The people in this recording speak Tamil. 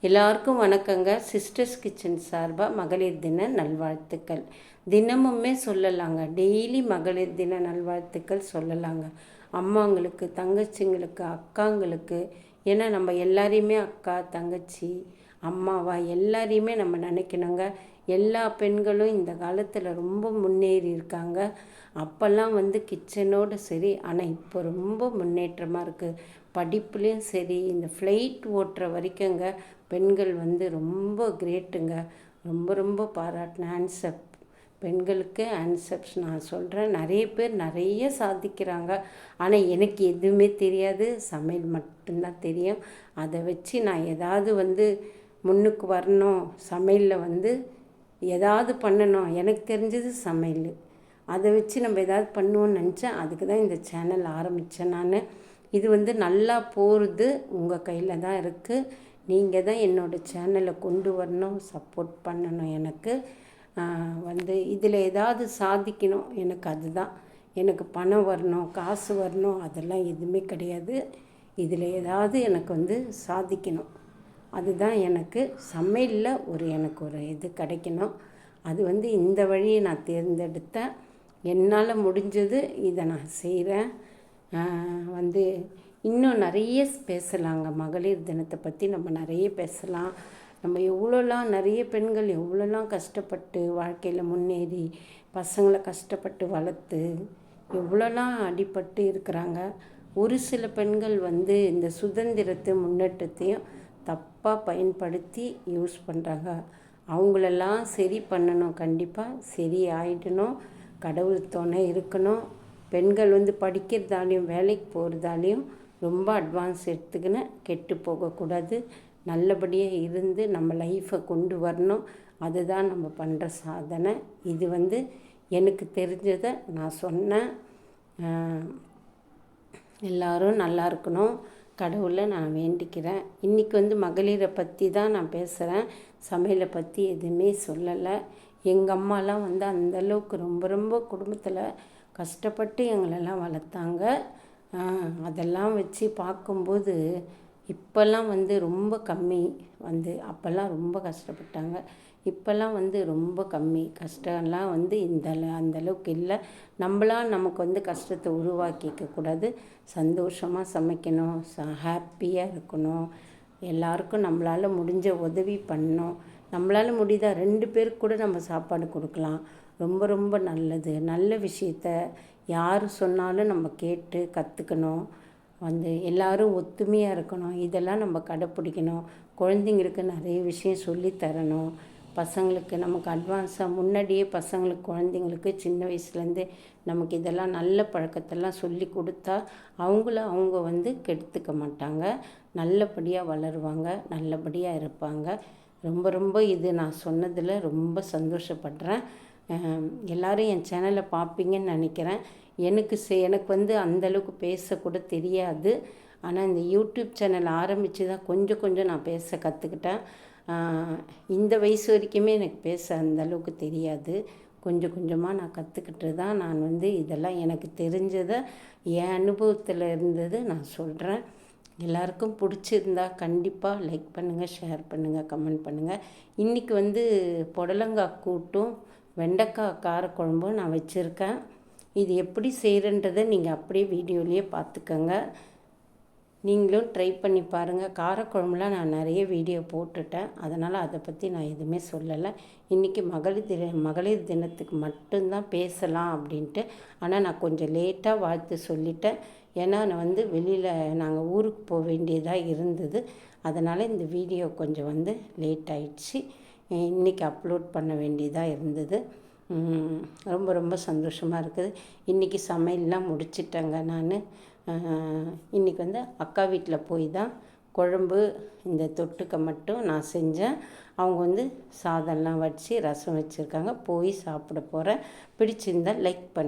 எல்லாருக்கும் வணக்கங்க. சிஸ்டர்ஸ் கிச்சன் சார்பாக மகளிர் தின நல்வாழ்த்துக்கள். தினமுமே சொல்லலாங்க, டெய்லி மகளிர் தின நல்வாழ்த்துக்கள் சொல்லலாங்க. அம்மாங்களுக்கு, தங்கச்சிங்களுக்கு, அக்காங்களுக்கு, ஏன்னா நம்ம எல்லாரையுமே அக்கா, தங்கச்சி, அம்மாவா எல்லாரையுமே நம்ம நினைக்கணுங்க. எல்லா பெண்களும் இந்த காலத்தில் ரொம்ப முன்னேறி இருக்காங்க. அப்போல்லாம் கிச்சனோடு சரி, ஆனால் இப்போ ரொம்ப முன்னேற்றமாக இருக்குது. படிப்புலேயும் சரி, இந்த ஃப்ளைட் ஓட்டுற வரைக்குங்க பெண்கள் ரொம்ப கிரேட்டுங்க. ரொம்ப ரொம்ப பாராட்டினேன். ஆன்சப் பெண்களுக்கு ஆன்சப்ஸ் நான் சொல்கிறேன். நிறைய பேர் நிறைய சாதிக்கிறாங்க. ஆனால் எனக்கு எதுவுமே தெரியாது, சமையல் மட்டும்தான் தெரியும். அதை வச்சு நான் ஏதாவது முன்னுக்கு வரணும், சமையலில் ஏதாவது பண்ணணும். எனக்கு தெரிஞ்சது சமையல். அதை வச்சு நம்ம ஏதாவது பண்ணுவோன்னு நினச்சேன். அதுக்கு தான் இந்த சேனல் ஆரம்பித்தேன் நான். இது நல்லா போகிறது, உங்கள் கையில் தான் இருக்குது. நீங்கள் தான் என்னோடய சேனலை கொண்டு வரணும், சப்போர்ட் பண்ணணும். எனக்கு இதில் ஏதாவது சாதிக்கணும். எனக்கு அதுதான். எனக்கு பணம் வரணும், காசு வரணும், அதெல்லாம் எதுவுமே கிடையாது. இதில் ஏதாவது எனக்கு சாதிக்கணும். அதுதான் எனக்கு சமையலில் எனக்கு ஒரு இது கிடைக்கணும். அது இந்த வழியை நான் தேர்ந்தெடுத்தேன். என்னால் முடிஞ்சது இதை நான் செய்கிறேன். இன்னும் நிறைய பேசலாங்க. மகளிர் தினத்தை பற்றி நம்ம நிறைய பேசலாம். நம்ம எவ்வளோலாம் நிறைய பெண்கள் எவ்வளோலாம் கஷ்டப்பட்டு வாழ்க்கையில் முன்னேறி பசங்களை கஷ்டப்பட்டு வளர்த்து எவ்வளோலாம் அடிபட்டு இருக்கிறாங்க. ஒரு சில பெண்கள் இந்த சுதந்திரத்தை முன்னேற்றத்தையும் தப்பாக பயன்படுத்தி யூஸ் பண்ணுறாங்க. அவங்களெல்லாம் சரி பண்ணணும். கண்டிப்பாக சரி ஆகிடணும். கடவுள் துணை இருக்கணும். பெண்கள் படிக்கிறதாலையும் வேலைக்கு போகிறதாலையும் ரொம்ப அட்வான்ஸ் எடுத்துக்கின்னு கெட்டு போகக்கூடாது. நல்லபடியாக இருந்து நம்ம லைஃப்பை கொண்டு வரணும். அதுதான் நம்ம பண்ணுற சாதனை. இது எனக்கு தெரிஞ்சதை நான் சொன்னேன். எல்லோரும் நல்லா இருக்கணும், கடவுளை நான் வேண்டிக்கிறேன். இன்றைக்கி மகளிரை பற்றி தான் நான் பேசுகிறேன். சமையலை பற்றி எதுவுமே சொல்லலை. எங்கள் அம்மாலாம் அந்தளவுக்கு ரொம்ப ரொம்ப குடும்பத்தில் கஷ்டப்பட்டு எங்களெல்லாம் வளர்த்தாங்க. அதெல்லாம் வச்சு பார்க்கும்போது இப்போல்லாம் ரொம்ப கம்மி. அப்போல்லாம் ரொம்ப கஷ்டப்பட்டாங்க. இப்போல்லாம் ரொம்ப கம்மி. கஷ்டம்லாம் அந்தளவுக்கு இல்லை. நம்மளாம் நமக்கு கஷ்டத்தை உருவாக்கிக்கக்கூடாது. சந்தோஷமாக சமைக்கணும், ஹாப்பியாக இருக்கணும். எல்லாருக்கும் நம்மளால் முடிஞ்ச உதவி பண்ணணும். நம்மளால் முடியுதா 2 பேருக்கு கூட நம்ம சாப்பாடு கொடுக்கலாம். ரொம்ப ரொம்ப நல்லது. நல்ல விஷயத்த யார் சொன்னாலும் நம்ம கேட்டு கற்றுக்கணும். எல்லோரும் ஒத்துமையாக இருக்கணும். இதெல்லாம் நம்ம கடைப்பிடிக்கணும். குழந்தைங்களுக்கு நிறைய விஷயம் சொல்லித்தரணும். பசங்களுக்கு நமக்கு அட்வான்ஸாக முன்னாடியே பசங்களுக்கு குழந்தைங்களுக்கு சின்ன வயசுலேருந்து நமக்கு இதெல்லாம் நல்ல பழக்கத்தெல்லாம் சொல்லி கொடுத்தா அவங்க கெடுத்துக்க மாட்டாங்க. நல்லபடியாக வளருவாங்க, நல்லபடியாக இருப்பாங்க. ரொம்ப ரொம்ப இது நான் சொன்னதில் ரொம்ப சந்தோஷப்படுறேன். எல்லோரும் என் சேனலை பார்ப்பீங்கன்னு நினைக்கிறேன். எனக்கு அந்தளவுக்கு பேசக்கூட தெரியாது. ஆனால் இந்த யூடியூப் சேனல் ஆரம்பித்து தான் கொஞ்சம் கொஞ்சம் நான் பேச கற்றுக்கிட்டேன். இந்த வயசு வரைக்குமே எனக்கு பேச அந்தளவுக்கு தெரியாது. கொஞ்சம் கொஞ்சமாக நான் கற்றுக்கிட்டு தான் நான் இதெல்லாம் எனக்கு தெரிஞ்சதை என் அனுபவத்தில் இருந்தது நான் சொல்கிறேன். எல்லாருக்கும் பிடிச்சிருந்தா கண்டிப்பாக லைக் பண்ணுங்கள், ஷேர் பண்ணுங்கள், கமெண்ட் பண்ணுங்கள். இன்றைக்கி புடலங்காய் கூட்டும் வெண்டைக்காய் காரக்குழம்பும் நான் வச்சுருக்கேன். இது எப்படி செய்கிறன்றதை நீங்கள் அப்படியே வீடியோலேயே பார்த்துக்கோங்க. நீங்களும் ட்ரை பண்ணி பாருங்கள். காரக்குழம்புலாம் நான் நிறைய வீடியோ போட்டுட்டேன். அதனால் அதை பற்றி நான் எதுவுமே சொல்லலை. இன்றைக்கி மகளிர் தினத்துக்கு மட்டும்தான் பேசலாம் அப்படின்ட்டு. ஆனால் நான் கொஞ்சம் லேட்டாக வாழ்த்து சொல்லிட்டேன். ஏன்னா நான் வெளியில் நாங்கள் ஊருக்கு போக வேண்டியதாக இருந்தது. அதனால் இந்த வீடியோ கொஞ்சம் லேட் ஆயிடுச்சு. இன்றைக்கி அப்லோட் பண்ண வேண்டியதாக இருந்தது. ரொம்ப ரொம்ப சந்தோஷமாக இருக்குது. இன்றைக்கி சமையல்லாம் முடிச்சிட்டேங்க நான். இன்றைக்கி அக்கா வீட்டில் போய் தான் குழம்பு இந்த தொட்டுக்க மட்டும் நான் செஞ்சேன். அவங்க சாதம்லாம் வச்சு ரசம் வச்சுருக்காங்க. போய் சாப்பிட போகிறேன். பிடிச்சிருந்தால் லைக் பண்ணு.